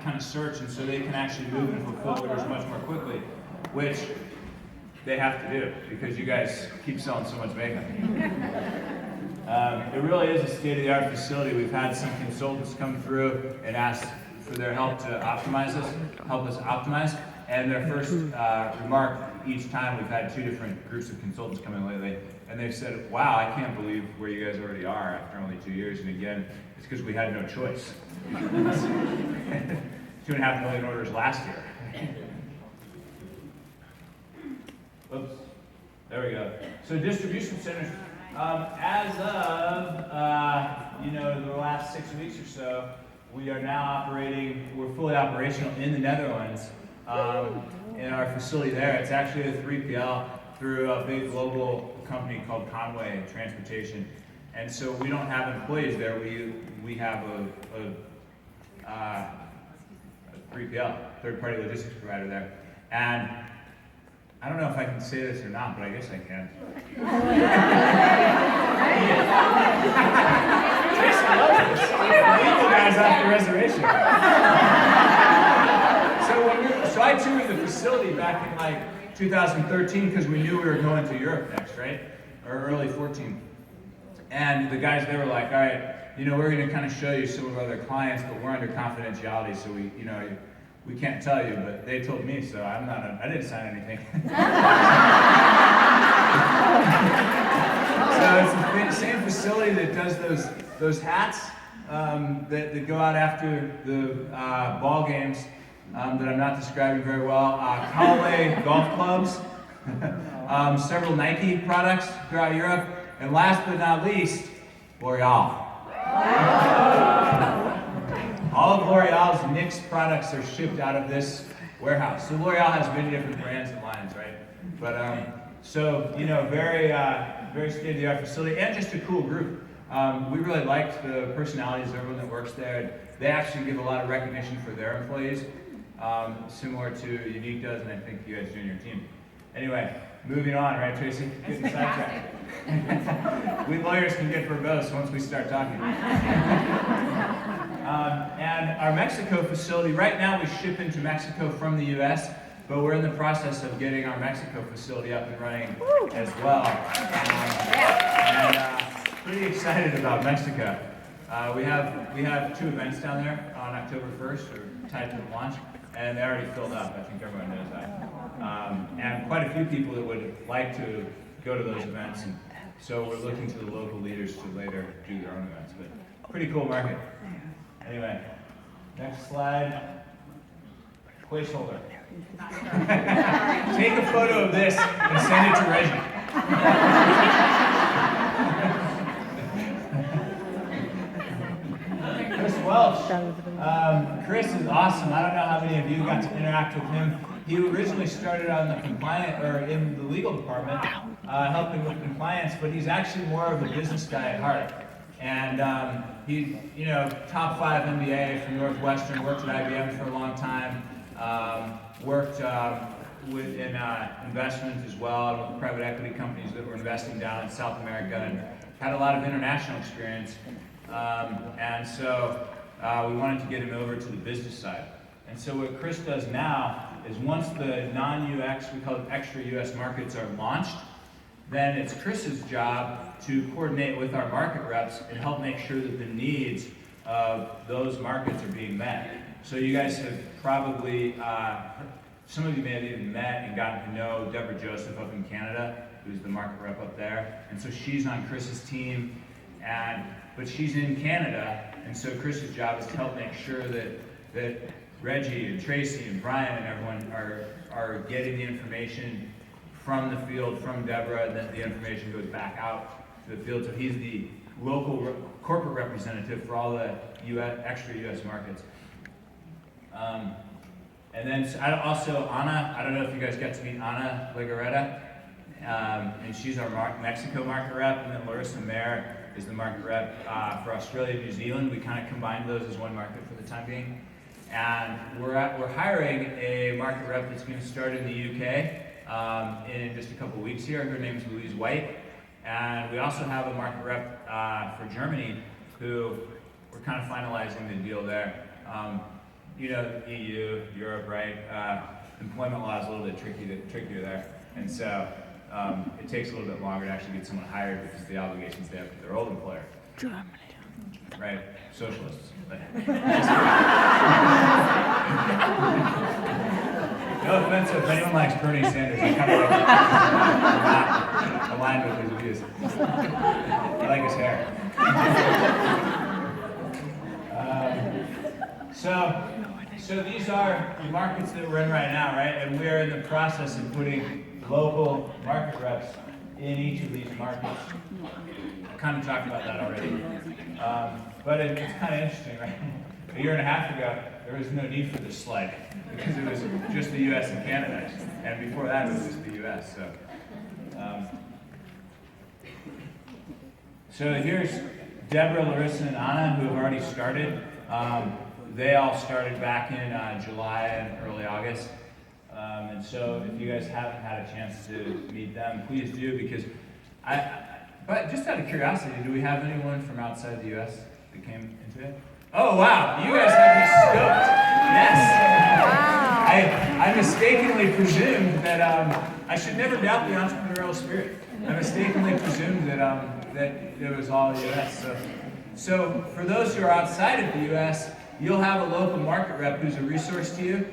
kind of search, and so they can actually move and fulfill orders much more quickly, which they have to do because you guys keep selling so much bacon. It really is a state-of-the-art facility. We've had some consultants come through and ask for their help to optimize this, help us optimize. And their first remark each time, we've had 2 different groups of consultants come in lately, and they've said, wow, I can't believe where you guys already are after only 2 years. And again, it's because we had no choice. 2.5 million orders last year. Oops, there we go. So distribution centers, as of the last 6 weeks or so, we are now operating, we're fully operational in the Netherlands in our facility there. It's actually a 3PL through a big global company called Conway Transportation. And so we don't have employees there, we have a 3PL, third-party logistics provider there. And I don't know if I can say this or not, but I guess I can. Jason loves this. Legal guys off the reservation. So I toured the facility back in like 2013 because we knew we were going to Europe next, right? Or early 14. And the guys, they were like, all right, we're going to kind of show you some of our other clients, but we're under confidentiality, so we can't tell you, but they told me, so I didn't sign anything. So it's the same facility that does those hats that go out after the ball games that I'm not describing very well. Callaway golf clubs, several Nike products throughout Europe, and last but not least, L'Oreal. All of L'Oreal's NYX products are shipped out of this warehouse. So L'Oreal has many different brands and lines, right? But very state-of-the-art facility and just a cool group. We really liked the personalities of everyone that works there. They actually give a lot of recognition for their employees, similar to Unique does, and I think you guys do in your team. Anyway, moving on, right, Tracy? Getting sidetracked. We lawyers can get verbose once we start talking. And our Mexico facility, right now we ship into Mexico from the US, but we're in the process of getting our Mexico facility up and running as well. Pretty excited about Mexico. We have 2 events down there on October 1st, or tied to the launch, and they already filled up. I think everyone knows that. And quite a few people that would like to go to those events, and so we're looking to the local leaders to later do their own events. But pretty cool market. Anyway, next slide. Placeholder. Take a photo of this and send it to Reggie. Chris Welch. Chris is awesome. I don't know how many of you got to interact with him. He originally started on the in the legal department, helping with compliance, but he's actually more of a business guy at heart. And he, top 5 MBA from Northwestern, worked at IBM for a long time, worked in investment as well, with private equity companies that were investing down in South America, and had a lot of international experience. And so we wanted to get him over to the business side. And so what Chris does now is once the non-UX, we call it extra US markets, are launched, then it's Chris's job to coordinate with our market reps and help make sure that the needs of those markets are being met. So you guys have probably, some of you may have even met and gotten to know Deborah Joseph up in Canada, who's the market rep up there. And so she's on Chris's team, but she's in Canada, and so Chris's job is to help make sure that Reggie and Tracy and Brian and everyone are getting the information from the field, from Deborah, and then the information goes back out to the field. So he's the local corporate representative for all the extra US markets. And then also Ana, I don't know if you guys got to meet Ana Legarreta, and she's our Mexico market rep, and then Larissa Mayer is the market rep for Australia and New Zealand. We kind of combined those as one market for the time being. And we're hiring a market rep that's going to start in the UK in just a couple weeks here. Her name is Louise White. And we also have a market rep for Germany who we're kind of finalizing the deal there. EU, Europe, right? Employment law is a little bit trickier there, and so it takes a little bit longer to actually get someone hired because of the obligations they have to their old employer. Germany. Right, socialists. No offense if anyone likes Bernie Sanders. I kind of like it. I'm not aligned with his views. I like his hair. So these are the markets that we're in right now, right? And we're in the process of putting local market reps in each of these markets. I kind of talked about that already. But it's kind of interesting, right? A year and a half ago, there was no need for this slide because it was just the US and Canada. And before that, it was just the US. So here's Deborah, Larissa, and Anna, who have already started. They all started back in July and early August. And so if you guys haven't had a chance to meet them, please do, because but just out of curiosity, do we have anyone from outside the US that came into it? Oh wow, you guys have me stoked. Yes. Wow. I mistakenly presumed that I should never doubt the entrepreneurial spirit. I mistakenly presumed that it was all US. So for those who are outside of the US, you'll have a local market rep who's a resource to you.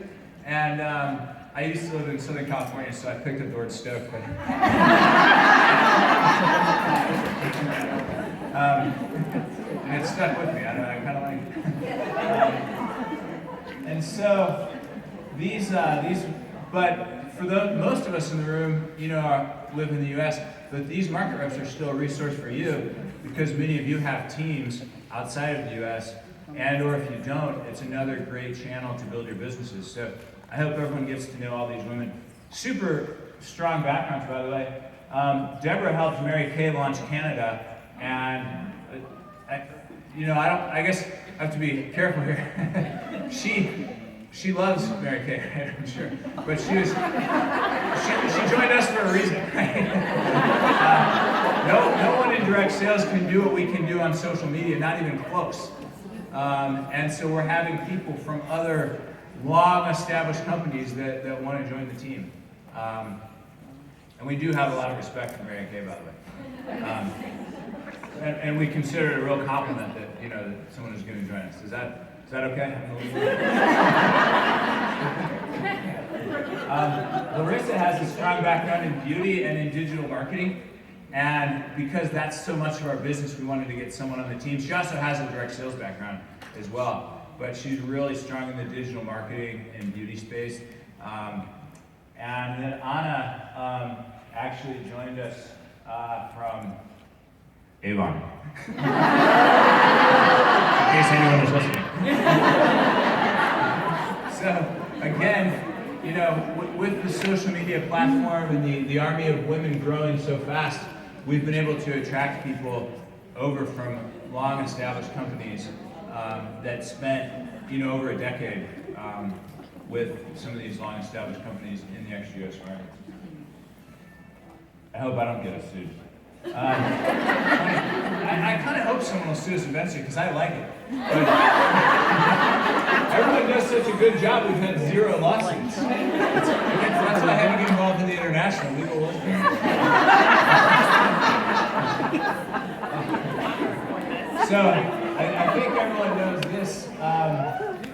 And I used to live in Southern California, so I picked up the word stoked. And it stuck with me. I kind of like it. And so but for most of us in the room, live in the U.S., but these market reps are still a resource for you because many of you have teams outside of the U.S., and or if you don't, it's another great channel to build your businesses. So I hope everyone gets to know all these women. Super strong backgrounds, by the way. Deborah helped Mary Kay launch Canada, and I guess I have to be careful here. She loves Mary Kay, right? I'm sure, but she joined us for a reason, right? No one in direct sales can do what we can do on social media, not even close. And so we're having people from other long-established companies that want to join the team. And we do have a lot of respect for Mary Kay, by the way. And we consider it a real compliment that that someone is going to join us. Is that okay? Larissa has a strong background in beauty and in digital marketing. And because that's so much of our business, we wanted to get someone on the team. She also has a direct sales background as well, but she's really strong in the digital marketing and beauty space. And then Anna actually joined us from Avon. In case anyone was listening. So again, with the social media platform and the army of women growing so fast, we've been able to attract people over from long-established companies that spent, over a decade with some of these long-established companies in the ex-US market. I hope I don't get us sued. I kind of hope someone will sue us eventually because I like it. But everyone does such a good job, we've had 0 lawsuits. That's why I had to get involved in the international legal world. So I think everyone knows this.